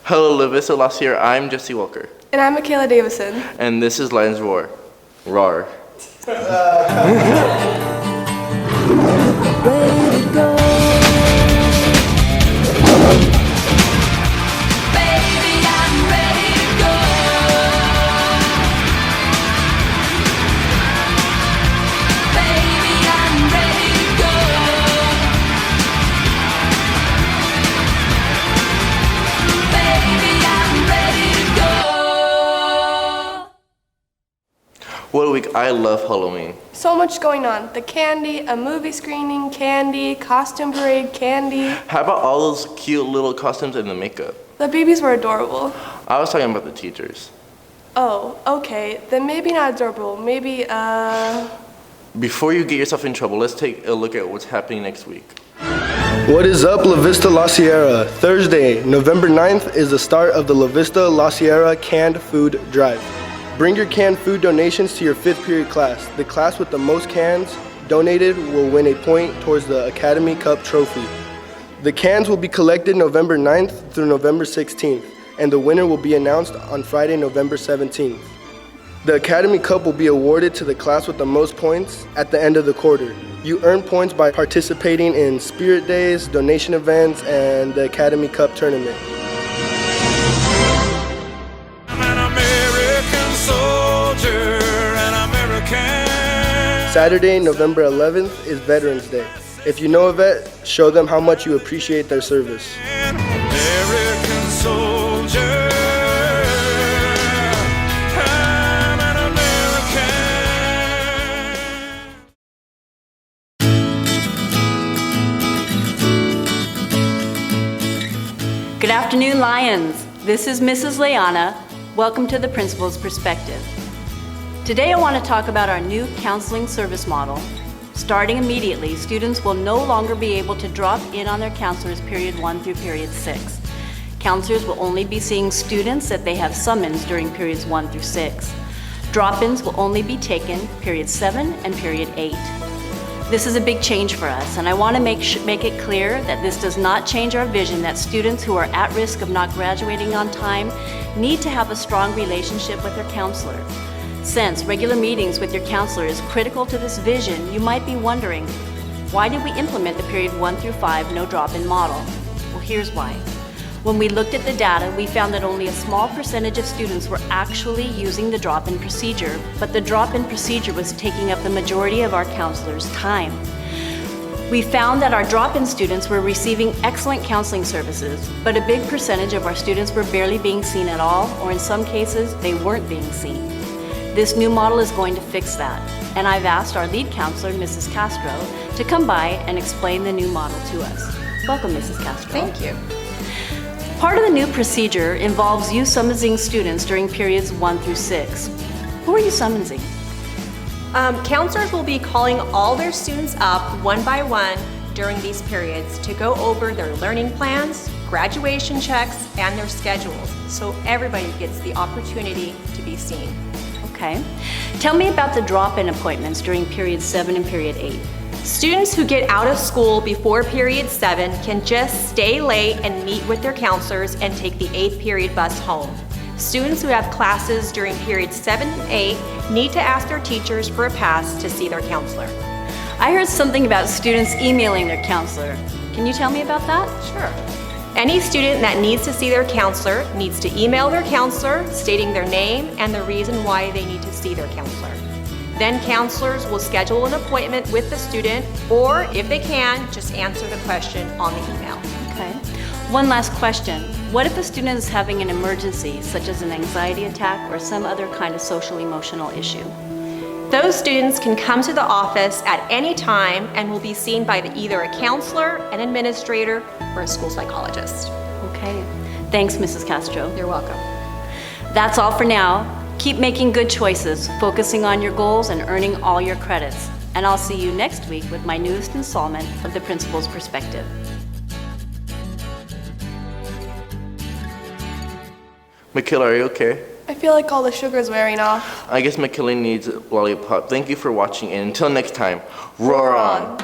Hello, La Vista last year. I'm Jesse Welker. And I'm Mikayla Davisson. And this is Lions Roar. Roar. Ready to go. Baby, I'm ready to go. Baby, I'm ready to go. Baby, I'm ready to go. What a week. I love Halloween. So much going on. The candy, a movie screening, candy, costume parade, candy. How about all those cute little costumes and the makeup? The babies were adorable. I was talking about the teachers. Oh, okay. Then maybe not adorable. Maybe, Before you get yourself in trouble, let's take a look at what's happening next week. What is up, La Vista La Sierra? Thursday, November 9th is the start of the La Vista La Sierra Canned Food Drive. Bring your canned food donations to your 5th period class. The class with the most cans donated will win a point towards the Academy Cup trophy. The cans will be collected November 9th through November 16th, and the winner will be announced on Friday, November 17th. The Academy Cup will be awarded to the class with the most points at the end of the quarter. You earn points by participating in Spirit Days, donation events, and the Academy Cup tournament. Saturday, November 11th is Veterans Day. If you know a vet, show them how much you appreciate their service. American soldier, I'm an American. Good afternoon, Lions. This is Mrs. Layana. Welcome to the Principal's Perspective. Today I want to talk about our new counseling service model. Starting immediately, students will no longer be able to drop in on their counselors period 1 through period 6. Counselors will only be seeing students that they have summons during periods 1 through 6. Drop-ins will only be taken period 7 and period 8. This is a big change for us, and I want to make it clear that this does not change our vision that students who are at risk of not graduating on time need to have a strong relationship with their counselor. Since regular meetings with your counselor is critical to this vision, you might be wondering, why did we implement the period 1 through 5 no drop-in model? Well, here's why. When we looked at the data, we found that only a small percentage of students were actually using the drop-in procedure, but the drop-in procedure was taking up the majority of our counselors' time. We found that our drop-in students were receiving excellent counseling services, but a big percentage of our students were barely being seen at all, or in some cases, they weren't being seen. This new model is going to fix that, and I've asked our lead counselor, Mrs. Castro, to come by and explain the new model to us. Welcome, Mrs. Castro. Thank you. Part of the new procedure involves you summoning students during periods 1 through 6. Who are you summoning? Counselors will be calling all their students up one by one during these periods to go over their learning plans, graduation checks, and their schedules, so everybody gets the opportunity to be seen. Okay. Tell me about the drop-in appointments during period 7 and period 8. Students who get out of school before period 7 can just stay late and meet with their counselors and take the 8th period bus home. Students who have classes during periods 7 and 8 need to ask their teachers for a pass to see their counselor. I heard something about students emailing their counselor. Can you tell me about that? Sure. Any student that needs to see their counselor needs to email their counselor stating their name and the reason why they need to see their counselor. Then counselors will schedule an appointment with the student, or if they can, just answer the question on the email. Okay. One last question. What if a student is having an emergency, such as an anxiety attack or some other kind of social emotional issue? Those students can come to the office at any time and will be seen by either a counselor, an administrator, or a school psychologist. Okay. Thanks, Mrs. Castro. You're welcome. That's all for now. Keep making good choices, focusing on your goals and earning all your credits. And I'll see you next week with my newest installment of the Principal's Perspective. Mikayla, are you okay? I feel like all the sugar is wearing off. I guess Mikayla needs a lollipop. Thank you for watching, and until next time, roar on!